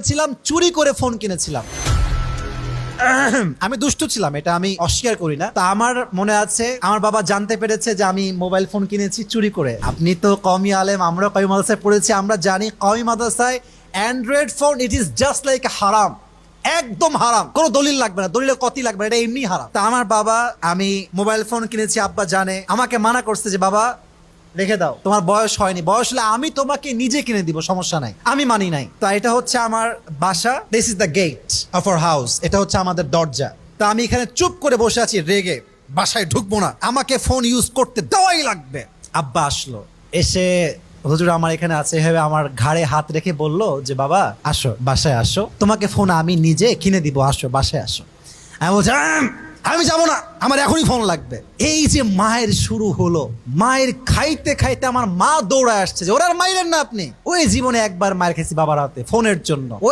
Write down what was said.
ছিলাম, চুরি করে ফোন কিনেছিলাম। আমি দুষ্টু ছিলাম, এটা আমি অস্বীকার করি না। তা আমার মনে আছে আমার বাবা জানতে পেরেছে যে আমি মোবাইল ফোন কিনেছি চুরি করে। আপনি তো কওমি আলেম, আমরা কওমি মাদ্রাসায় পড়েছি, আমরা জানি কওমি মাদ্রাসায় Android phone it is just like হারাম, একদম হারাম, কোনো দলিল লাগবে না, দলিলের কতি লাগবে না, এটা এমনি হারাম। তা আমার বাবা, আমি মোবাইল ফোন কিনেছি, আব্বা জানে, আমাকে মানা করছে যে বাবা রেখে দাও, তোমার বয়স হয়নি, বয়স হলে আমি তোমাকে নিজে কিনে দিব, সমস্যা নাই। আমি মানি নাই। তো এটা হচ্ছে আমার বাসা, this is the gate of our house, এটা হচ্ছে আমাদের দরজা। তা আমি এখানে চুপ করে বসে আছি রেগে, বাসায় ঢুকবো না, আমাকে ফোন ইউজ করতে দেওয়াই লাগবে। আব্বা আসলো, এসে হুজুর আমার এখানে আছে এভাবে আমার ঘাড়ে হাত রেখে বলল যে বাবা আসো, বাসায় আসো, তোমাকে ফোন আমি নিজে কিনে দিব, আসো বাসায় আসো। আমি বলছি আমি যাবো না, আমার এখনই ফোন লাগবে। এই যে মায়ের শুরু হলো, মায়ের খাইতে খাইতে আমার মা দৌড়ায় আসছে যে ওরা আর মাইলেন না আপনি। ওই জীবনে একবার মায়ের খেয়েছি বাবার হাতে ফোনের জন্য।